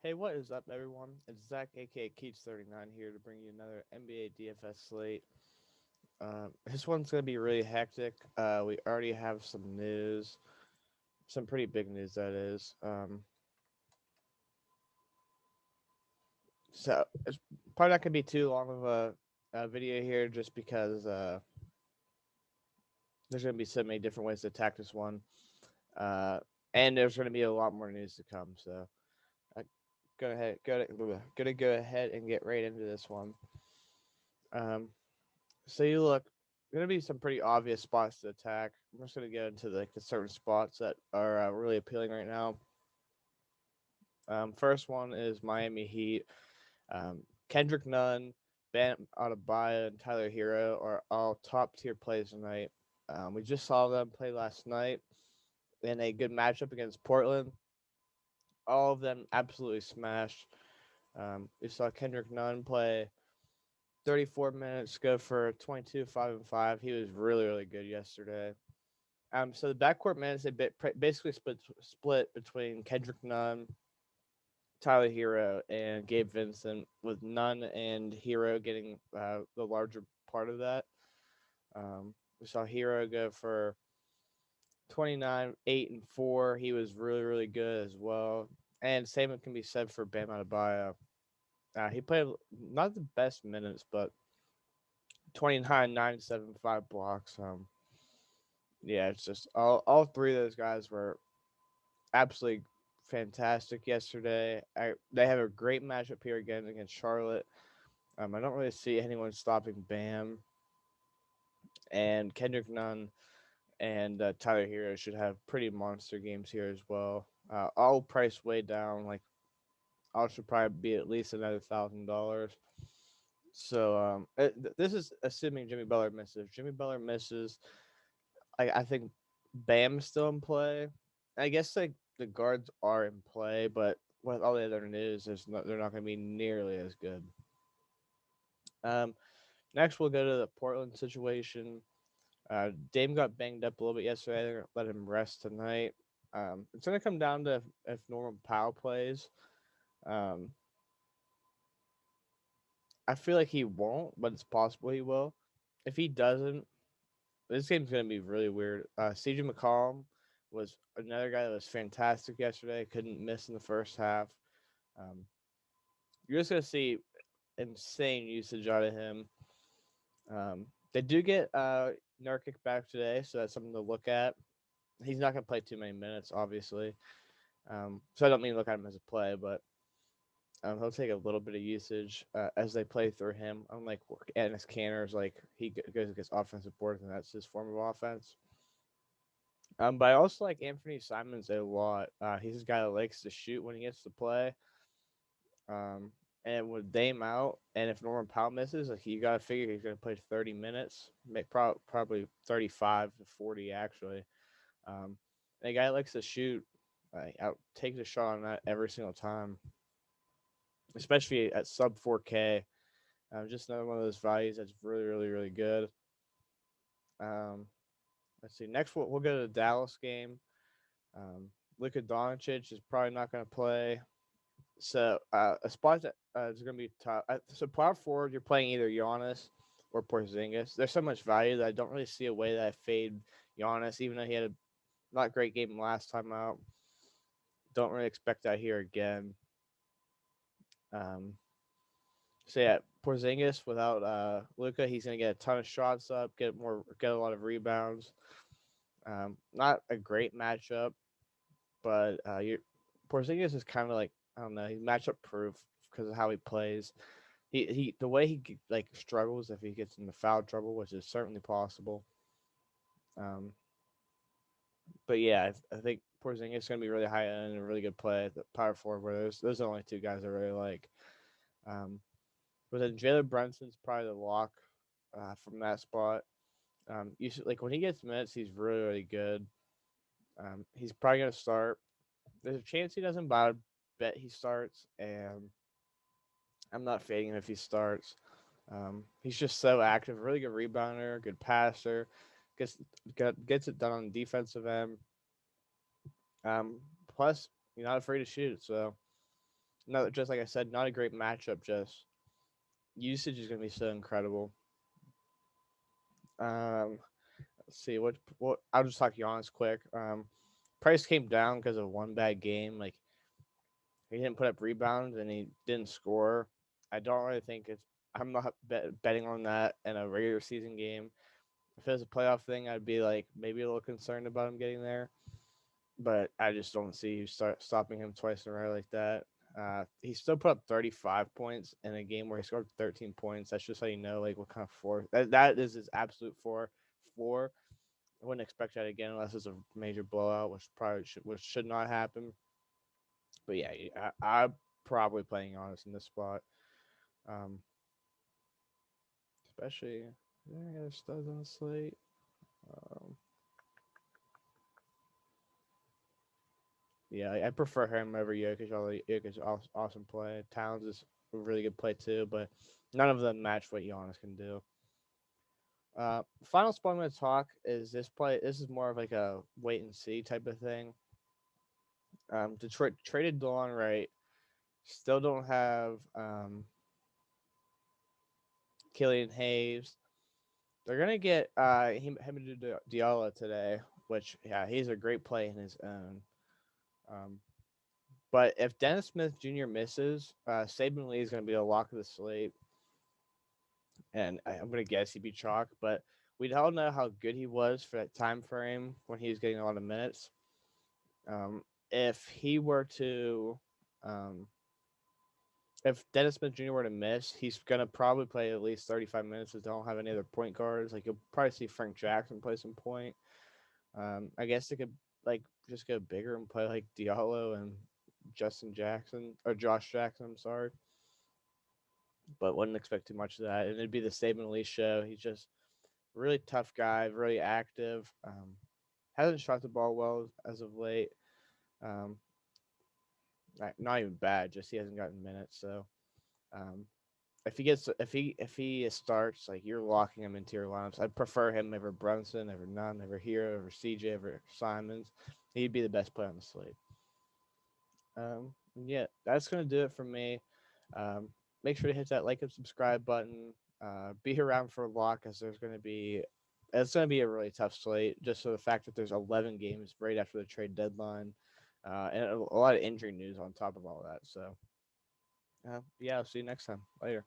Hey, what is up, everyone? It's Zach, aka Keats39, here to bring you another NBA DFS slate. This one's going to be really hectic. We already have some news, some pretty big news, that is. So it's probably not going to be too long of a video here just because there's going to be so many different ways to attack this one. Uh, and there's going to be a lot more news to come. So I'm gonna go ahead and get right into this one. Um, So you look, gonna be some pretty obvious spots to attack. I'm just gonna get into the certain spots that are really appealing right now. First one is Miami Heat. Kendrick Nunn, Bam Adebayo, and Tyler Hero are all top tier plays tonight. We just saw them play last night in a good matchup against Portland. All of them absolutely smashed. We saw Kendrick Nunn play 34 minutes, go for 22, 5 and 5. He was really, really good yesterday. So the backcourt minutes basically split between Kendrick Nunn, Tyler Hero, and Gabe Vincent, with Nunn and Hero getting the larger part of that. We saw Hero go for 29, 8 and 4. He was really, really good as well. And same can be said for Bam Adebayo. He played not the best minutes, but 29, 9, 7, 5 blocks. Yeah, it's just all three of those guys were absolutely fantastic yesterday. They have a great matchup here again against Charlotte. I don't really see anyone stopping Bam, and Kendrick Nunn and Tyler Hero should have pretty monster games here as well. All priced way down. Like all should probably be at least another $1,000. So this is assuming Jimmy Butler misses. If Jimmy Butler misses, I think Bam's still in play. I guess like the guards are in play, but with all the other news, they're not going to be nearly as good. Um, Next we'll go to the Portland situation. Dame got banged up a little bit yesterday. They're gonna let him rest tonight. It's going to come down to if Norman Powell plays. Um, I feel like he won't, but it's possible he will. If he doesn't, this game's going to be really weird. CJ McCollum was another guy that was fantastic yesterday. Couldn't miss in the first half. Um, you're just going to see insane usage out of him. They do get Nurkic back today, so that's something to look at. He's not going to play too many minutes, obviously. So I don't mean to look at him as a play, but he'll take a little bit of usage as they play through him. Unlike Ennis Canner's, like goes against offensive boards, and that's his form of offense. But I also like Anthony Simons a lot. He's a guy that likes to shoot when he gets to play. Um, and with Dame out, and if Norman Powell misses, like you got to figure he's going to play 30 minutes, probably 35 to 40 actually. And a guy that likes to shoot, out takes a shot on that every single time, especially at sub 4K. Just another one of those values that's really, really, really good. Um, let's see. Next, we'll go to the Dallas game. Luka Doncic is probably not going to play. So a spot that is going to be tough. So power forward, you're playing either Giannis or Porzingis. There's so much value that I don't really see a way that I fade Giannis, even though he had a not great game last time out. Don't really expect that here again. Um, so yeah, Porzingis without Luca, he's going to get a ton of shots up, get a lot of rebounds. Not a great matchup, but Porzingis is kind of like I don't know, he's matchup proof because of how he plays. He the way he like struggles if he gets into foul trouble, which is certainly possible. Um, but yeah, I think Porzingis is going to be really high end and a really good play at the power forward. Where those are the only two guys I really like. Um, but then Jalen Brunson's probably the lock from that spot. You should, like when he gets minutes, he's really really good. He's probably going to start. There's a chance he doesn't, but I bet he starts, and I'm not fading him if he starts. He's just so active, really good rebounder, good passer, gets gets it done on the defensive end. Plus, you're not afraid to shoot, so No, just like I said, not a great matchup. Just usage is going to be so incredible. Um, let's see what I'll just talk Giannis quick. Price came down because of one bad game. Like he didn't put up rebounds and he didn't score. I don't really think it's. I'm not betting on that in a regular season game. If it was a playoff thing, I'd be like maybe a little concerned about him getting there. But I just don't see you stopping him twice in a row like that. He still put up 35 points in a game where he scored 13 points. That's just how you know like what kind of floor that is his absolute floor. I wouldn't expect that again unless it's a major blowout, which should not happen. But yeah, I'm probably playing honest in this spot, um, especially I got studs on the slate. Um, yeah, I prefer him over Jokic. Although Jokic is awesome play. Towns is a really good play too, but none of them match what Giannis can do. Final spot I'm going to talk is this play. This is more of like a wait and see type of thing. Detroit traded Delon Wright. Still don't have Killian Hayes. They're gonna get Hamidou Diallo today, which yeah, he's a great play in his own. Um, but if Dennis Smith Jr. misses, Saban Lee is gonna be a lock of the slate, and I'm gonna guess he'd be chalk. But we all know how good he was for that time frame when he was getting a lot of minutes. If he were to, um, if Dennis Smith Jr. were to miss, he's gonna probably play at least 35 minutes. If they don't have any other point guards, like you'll probably see Frank Jackson play some point. I guess they could like just go bigger and play like Diallo and Justin Jackson or Josh Jackson. I'm sorry, but wouldn't expect too much of that. And it'd be the Saban Lee show. He's just a really tough guy, really active. Hasn't shot the ball well as of late. Um, not even bad. Just he hasn't gotten minutes. So um, if he starts, like you're locking him into your lineups. I'd prefer him over Brunson, over Nunn, over Hero, over CJ, over Simons. He'd be the best player on the slate. Yeah, that's gonna do it for me. Um, Make sure to hit that like and subscribe button. Be around for a lot because it's gonna be a really tough slate just for the fact that there's 11 games right after the trade deadline, and a lot of injury news on top of all that. So, yeah, I'll see you next time. Later.